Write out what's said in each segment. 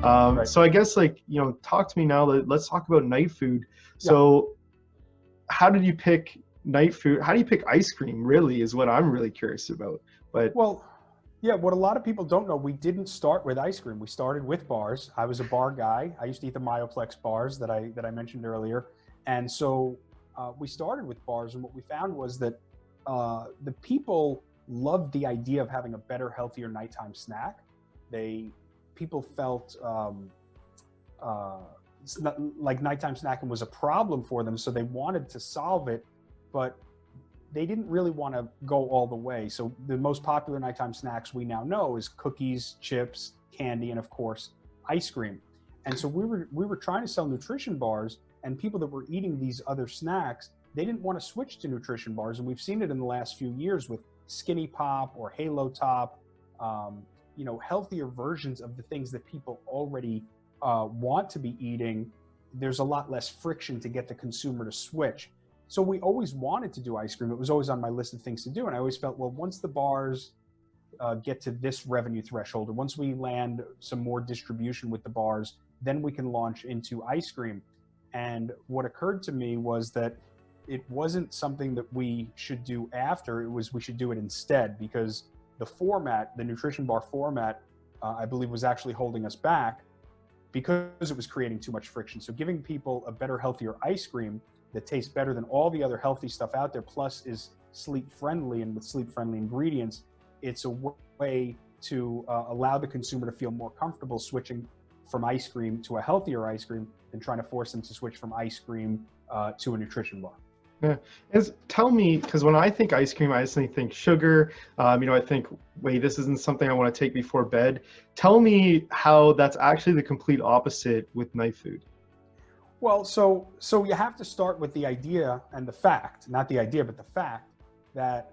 Right. So I guess like, talk to me now. Let's talk about night food. Yeah. So how did you pick night food? How do you pick ice cream really is what I'm really curious about. But Well, yeah, what a lot of people don't know, we didn't start with ice cream. We started with bars. I was a bar guy. I used to eat the Myoplex bars that I mentioned earlier. And so we started with bars, and what we found was that the people loved the idea of having a better, healthier nighttime snack. People felt uh, like nighttime snacking was a problem for them, so they wanted to solve it, but they didn't really want to go all the way. So the most popular nighttime snacks we now know is cookies, chips, candy, and of course, ice cream. And so we were trying to sell nutrition bars, and people that were eating these other snacks, they didn't want to switch to nutrition bars. And we've seen it in the last few years with Skinny Pop or Halo Top, healthier versions of the things that people already want to be eating. There's a lot less friction to get the consumer to switch. So we always wanted to do ice cream. It was always on my list of things to do. And I always felt, well, once the bars get to this revenue threshold, or once we land some more distribution with the bars, then we can launch into ice cream. And what occurred to me was that it wasn't something that we should do after, it was we should do it instead, because the nutrition bar format, I believe was actually holding us back because it was creating too much friction. So giving people a better, healthier ice cream that tastes better than all the other healthy stuff out there, plus is sleep friendly, and with sleep friendly ingredients, it's a way to allow the consumer to feel more comfortable switching from ice cream to a healthier ice cream than trying to force them to switch from ice cream to a nutrition bar. yeah, tell me, because when I think ice cream, I instantly think sugar. I think, wait, this isn't something I want to take before bed. Tell me how that's actually the complete opposite with night food. Well, so you have to start with the idea and the fact, not the idea, but the fact that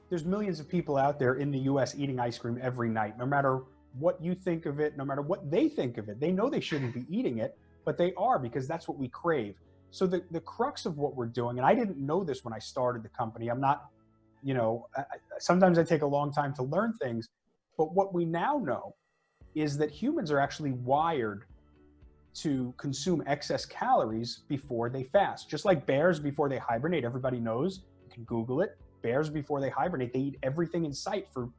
there's millions of people out there in the US eating ice cream every night. No matter what you think of it, no matter what they think of it, they know they shouldn't be eating it, but they are, because that's what we crave. So the crux of what we're doing, and I didn't know this when I started the company, I'm not, sometimes I take a long time to learn things, but what we now know is that humans are actually wired to consume excess calories before they fast. Just like bears before they hibernate, everybody knows, you can Google it, bears before they hibernate, they eat everything in sight for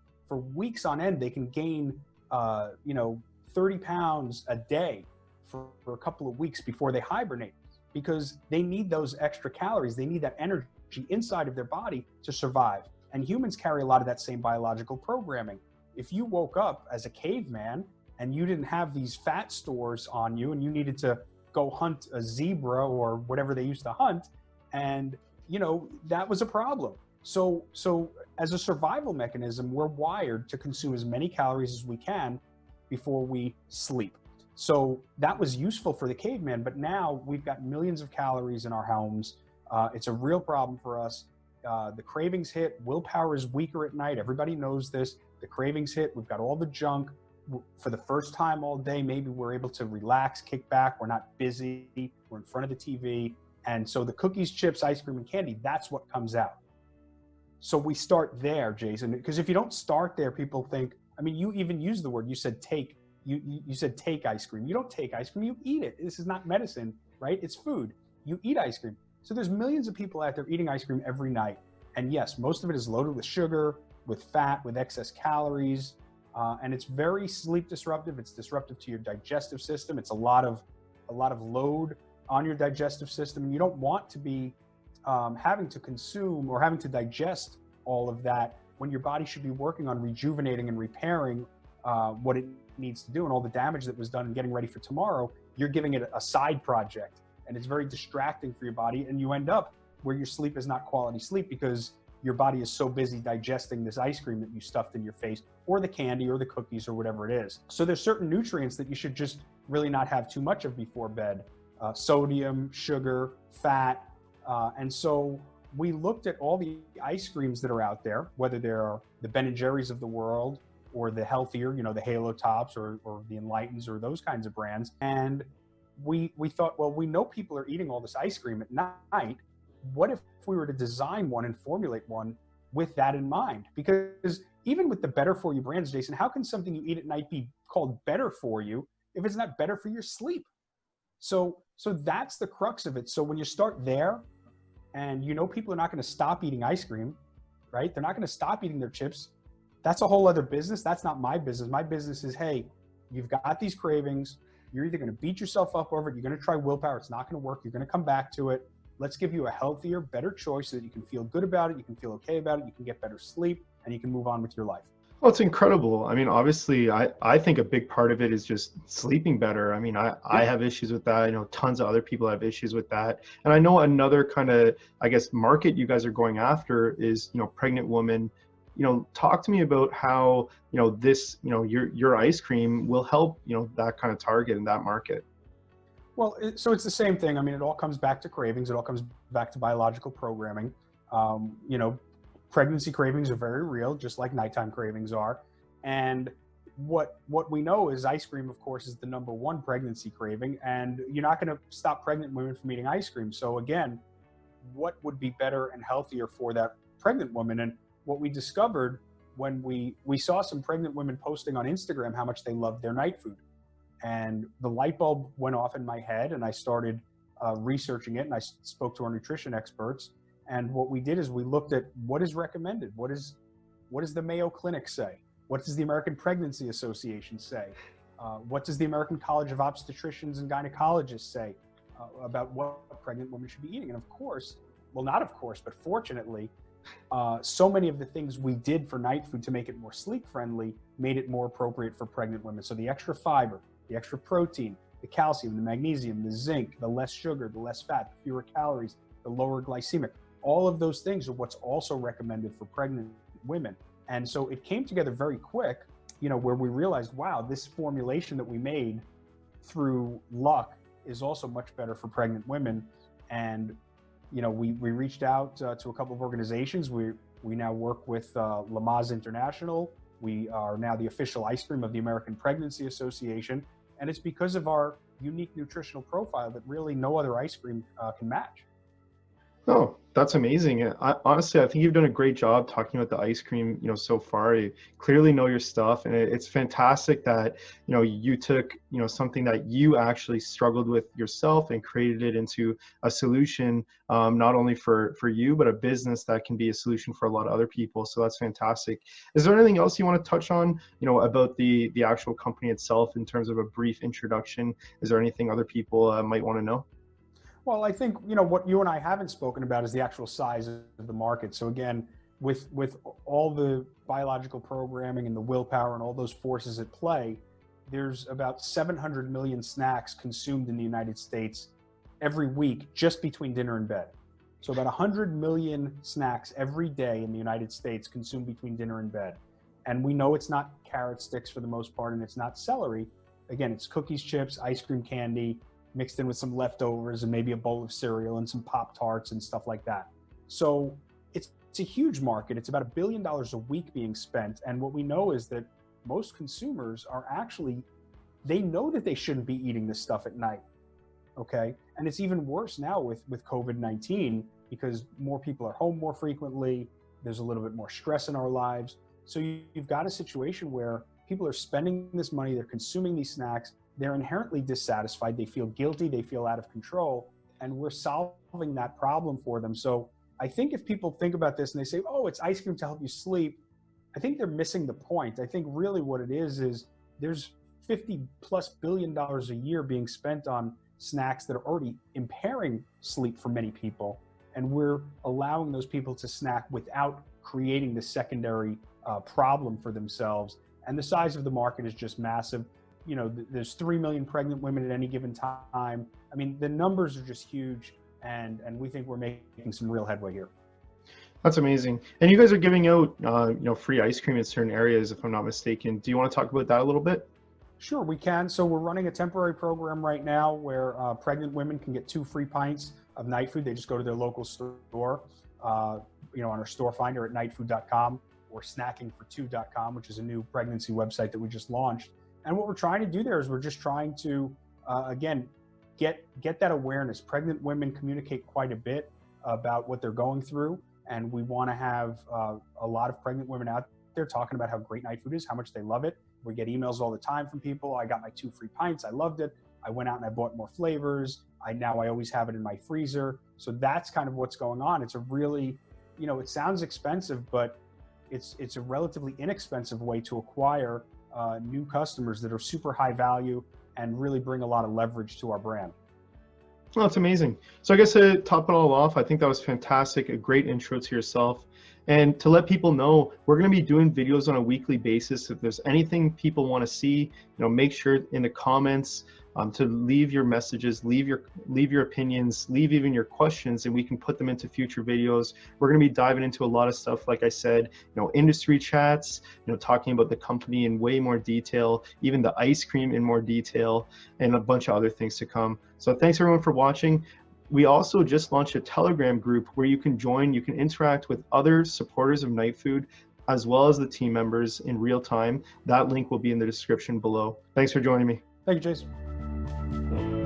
weeks on end. They can gain, 30 pounds a day for a couple of weeks before they hibernate, because they need those extra calories. They need that energy inside of their body to survive. And humans carry a lot of that same biological programming. If you woke up as a caveman and you didn't have these fat stores on you, and you needed to go hunt a zebra or whatever they used to hunt, and that was a problem. So as a survival mechanism, we're wired to consume as many calories as we can before we sleep. So that was useful for the caveman, but now we've got millions of calories in our homes. It's a real problem for us. The cravings hit, willpower is weaker at night. Everybody knows this. The cravings hit, we've got all the junk. For the first time all day, maybe we're able to relax, kick back. We're not busy. We're in front of the TV. And so the cookies, chips, ice cream, and candy, that's what comes out. So we start there, Jason, because if you don't start there, people think, you even used the word, you said take. You said take ice cream. You don't take ice cream, you eat it. This is not medicine, right? It's food. You eat ice cream. So there's millions of people out there eating ice cream every night. And yes, most of it is loaded with sugar, with fat, with excess calories. And it's very sleep disruptive. It's disruptive to your digestive system. It's a lot of load on your digestive system. And you don't want to be having to consume or having to digest all of that when your body should be working on rejuvenating and repairing what it needs to do, and all the damage that was done and getting ready for tomorrow. You're giving it a side project, and it's very distracting for your body, and you end up where your sleep is not quality sleep because your body is so busy digesting this ice cream that you stuffed in your face, or the candy or the cookies or whatever it is. So there's certain nutrients that you should just really not have too much of before bed. Sodium, sugar, fat. And so we looked at all the ice creams that are out there, whether they're the Ben & Jerry's of the world, or the healthier, the Halo Tops or the Enlightens or those kinds of brands. And we thought, well, we know people are eating all this ice cream at night. What if we were to design one and formulate one with that in mind? Because even with the better for you brands, Jason, how can something you eat at night be called better for you if it's not better for your sleep? So that's the crux of it. So when you start there, and you know people are not going to stop eating ice cream, right? They're not going to stop eating their chips. That's a whole other business. That's not my business. My business is, hey, you've got these cravings. You're either going to beat yourself up over it. You're going to try willpower. It's not going to work. You're going to come back to it. Let's give you a healthier, better choice so that you can feel good about it. You can feel okay about it. You can get better sleep, and you can move on with your life. Well, it's incredible. I mean, obviously, I think a big part of it is just sleeping better. I mean, I have issues with that. I know tons of other people have issues with that. And I know another kind of, I guess, market you guys are going after is, pregnant women. Talk to me about how, this, your ice cream will help, that kind of target in that market. Well, so it's the same thing. I mean, it all comes back to cravings. It all comes back to biological programming. Pregnancy cravings are very real, just like nighttime cravings are. And what we know is ice cream, of course, is the number one pregnancy craving, and you're not going to stop pregnant women from eating ice cream. So again, what would be better and healthier for that pregnant woman? And what we discovered when we saw some pregnant women posting on Instagram how much they loved their night food. And the light bulb went off in my head, and I started researching it, and I spoke to our nutrition experts. And what we did is we looked at what is recommended. What does the Mayo Clinic say? What does the American Pregnancy Association say? What does the American College of Obstetricians and Gynecologists say about what pregnant women should be eating? And of course, well, not of course, but fortunately, so many of the things we did for night food to make it more sleep friendly made it more appropriate for pregnant women. So the extra fiber, the extra protein, the calcium, the magnesium, the zinc, the less sugar, the less fat, the fewer calories, the lower glycemic. All of those things are what's also recommended for pregnant women. And so it came together very quick, where we realized, wow, this formulation that we made through luck is also much better for pregnant women. And, we reached out to a couple of organizations. We now work with Lamaze International. We are now the official ice cream of the American Pregnancy Association. And it's because of our unique nutritional profile that really no other ice cream can match. Oh, that's amazing. Honestly, I think you've done a great job talking about the ice cream, so far. You clearly know your stuff, and it's fantastic that, you took, something that you actually struggled with yourself and created it into a solution, not only for you, but a business that can be a solution for a lot of other people. So that's fantastic. Is there anything else you want to touch on, about the actual company itself in terms of a brief introduction? Is there anything other people might want to know? Well, I think, what you and I haven't spoken about is the actual size of the market. So again, with all the biological programming and the willpower and all those forces at play, there's about 700 million snacks consumed in the United States every week, just between dinner and bed. So about 100 million snacks every day in the United States consumed between dinner and bed. And we know it's not carrot sticks for the most part, and it's not celery. Again, it's cookies, chips, ice cream, candy, mixed in with some leftovers and maybe a bowl of cereal and some Pop-Tarts and stuff like that. So it's a huge market. It's about $1 billion a week being spent. And what we know is that most consumers are actually, they know that they shouldn't be eating this stuff at night. Okay. And it's even worse now with COVID-19 because more people are home more frequently. There's a little bit more stress in our lives. So you've got a situation where people are spending this money, they're consuming these snacks, they're inherently dissatisfied, they feel guilty, they feel out of control, and we're solving that problem for them. So I think if people think about this and they say, oh, it's ice cream to help you sleep, I think they're missing the point. I think really what it is there's $50+ billion a year being spent on snacks that are already impairing sleep for many people, and we're allowing those people to snack without creating the secondary problem for themselves. And the size of the market is just massive. There's 3 million pregnant women at any given time. I mean, the numbers are just huge, and we think we're making some real headway here. That's amazing. And you guys are giving out, free ice cream in certain areas, if I'm not mistaken. Do you want to talk about that a little bit? Sure, we can. So we're running a temporary program right now where pregnant women can get 2 free pints of night food. They just go to their local store, on our store finder at nightfood.com or snackingfor2.com, which is a new pregnancy website that we just launched. And what we're trying to do there is we're just trying to, again, get that awareness. Pregnant women communicate quite a bit about what they're going through. And we want to have a lot of pregnant women out there talking about how great Nightfood is, how much they love it. We get emails all the time from people. I got my 2 free pints. I loved it. I went out and I bought more flavors. I always have it in my freezer. So that's kind of what's going on. It's a really, it sounds expensive, but it's a relatively inexpensive way to acquire new customers that are super high value and really bring a lot of leverage to our brand. Oh, that's amazing. So I guess to top it all off, I think that was fantastic. A great intro to yourself. And to let people know, we're going to be doing videos on a weekly basis. If there's anything people want to see, make sure in the comments to leave your messages, leave your opinions, leave even your questions, and we can put them into future videos. We're going to be diving into a lot of stuff, like I said, industry chats, talking about the company in way more detail, even the ice cream in more detail, and a bunch of other things to come. So thanks everyone for watching. We also just launched a Telegram group where you can join, you can interact with other supporters of Nightfood, as well as the team members in real time. That link will be in the description below. Thanks for joining me. Thank you, Jason.